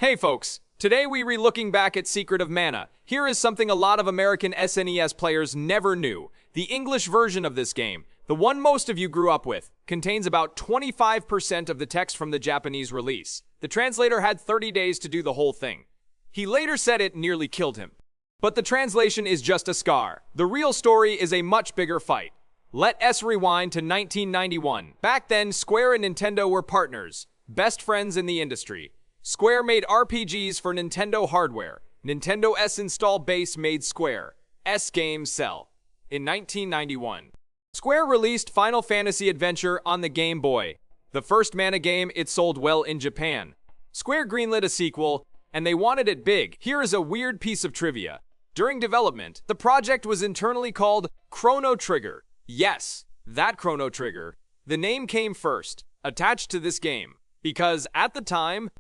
Hey folks, today we re-looking back at Secret of Mana. Here is something a lot of American SNES players never knew. The English version of this game, the one most of you grew up with, contains about 25% of the text from the Japanese release. The translator had 30 days to do the whole thing. He later said it nearly killed him. But the translation is just a scar. The real story is a much bigger fight. Let us rewind to 1991. Back then, Square and Nintendo were partners, best friends in the industry. Square made RPGs for Nintendo hardware. Nintendo S install base made Square S games sell. In 1991, Square released Final Fantasy Adventure on the Game Boy. The first Mana game, it sold well in Japan. Square greenlit a sequel, and they wanted it big. Here is a weird piece of trivia. During development, the project was internally called Chrono Trigger. Yes, that Chrono Trigger. The name came first, attached to this game, because at the time,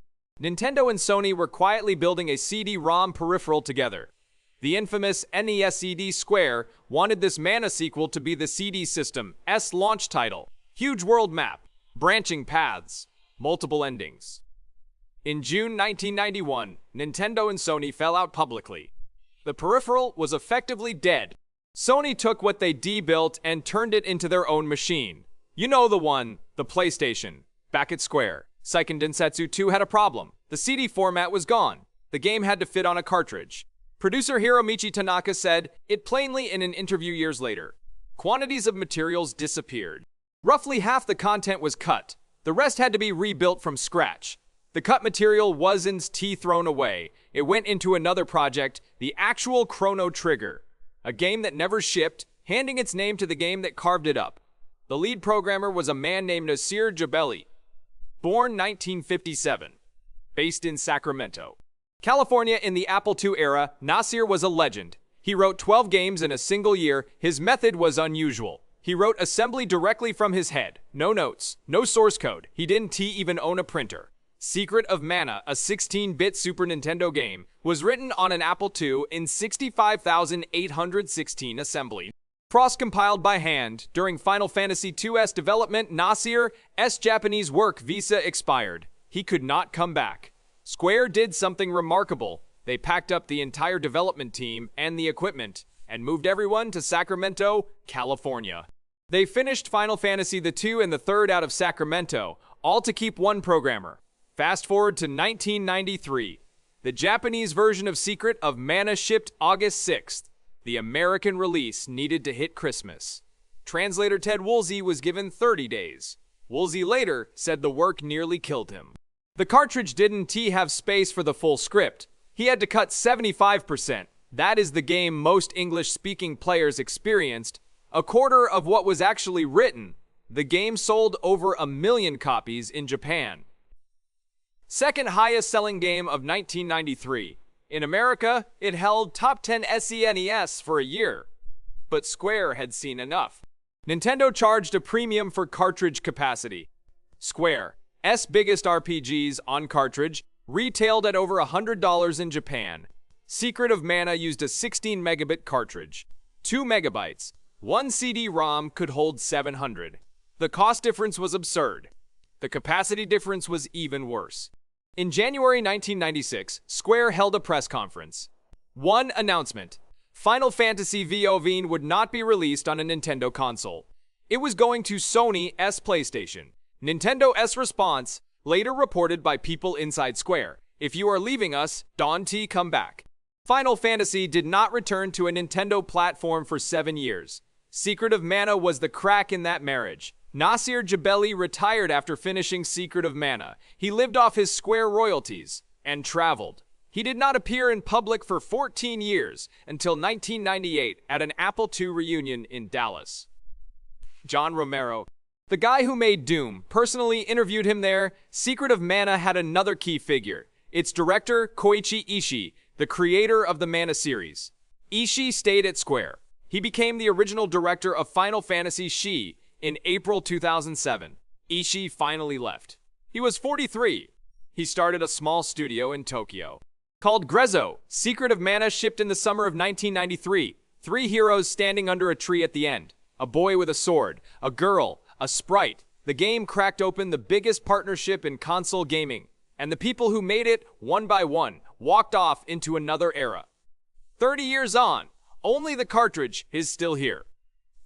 Nintendo and Sony were quietly building a CD-ROM peripheral together. The infamous SNES-CD Square wanted this Mana sequel to be the CD system's launch title. Huge world map, branching paths, multiple endings. In June 1991, Nintendo and Sony fell out publicly. The peripheral was effectively dead. Sony took what they de-built and turned it into their own machine. You know the one, the PlayStation. Back at Square, Seiken Densetsu 2 had a problem. The CD format was gone. The game had to fit on a cartridge. Producer Hiromichi Tanaka said it plainly in an interview years later. Quantities of materials disappeared. Roughly half the content was cut. The rest had to be rebuilt from scratch. The cut material wasn't thrown away. It went into another project, the actual Chrono Trigger. A game that never shipped, handing its name to the game that carved it up. The lead programmer was a man named Nasir Gebelli. Born 1957. Based in Sacramento, California in the Apple II era, Nasir was a legend. He wrote 12 games in a single year. His method was unusual. He wrote assembly directly from his head. No notes, no source code. He didn't even own a printer. Secret of Mana, a 16-bit Super Nintendo game, was written on an Apple II in 65,816 assembly. Cross-compiled by hand. During Final Fantasy II's development, Nasir's Japanese work visa expired. He could not come back. Square did something remarkable. They packed up the entire development team and the equipment and moved everyone to Sacramento, California. They finished Final Fantasy II and the third out of Sacramento, all to keep one programmer. Fast forward to 1993. The Japanese version of Secret of Mana shipped August 6th. The American release needed to hit Christmas. Translator Ted Woolsey was given 30 days. Woolsey later said the work nearly killed him. The cartridge didn't have space for the full script. He had to cut 75%. That is the game most English-speaking players experienced. A quarter of what was actually written. The game sold over 1 million copies in Japan. Second highest selling game of 1993. In America, it held top 10 SNES for a year. But Square had seen enough. Nintendo charged a premium for cartridge capacity. Square's biggest RPGs on cartridge retailed at over $100 in Japan. Secret of Mana used a 16 megabit cartridge. 2 megabytes. One CD-ROM could hold 700. The cost difference was absurd. The capacity difference was even worse. In January 1996, Square held a press conference. One announcement. Final Fantasy VOV would not be released on a Nintendo console. It was going to Sony's PlayStation. Nintendo's response, later reported by people inside Square. If you are leaving us, don't come back. Final Fantasy did not return to a Nintendo platform for 7 years. Secret of Mana was the crack in that marriage. Nasir Gebelli retired after finishing Secret of Mana. He lived off his Square royalties and traveled. He did not appear in public for 14 years until 1998 at an Apple II reunion in Dallas. John Romero, the guy who made Doom, personally interviewed him there. Secret of Mana had another key figure. Its director, Koichi Ishii, the creator of the Mana series. Ishii stayed at Square. He became the original director of Final Fantasy SHI in April 2007. Ishii finally left. He was 43. He started a small studio in Tokyo. Called Grezzo, Secret of Mana shipped in the summer of 1993. 3 heroes standing under a tree at the end. A boy with a sword, a girl, a sprite. The game cracked open the biggest partnership in console gaming. and the people who made it, one by one, walked off into another era. 30 years on, only the cartridge is still here.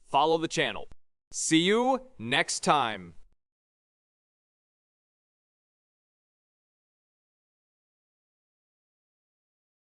Follow the channel. See you next time.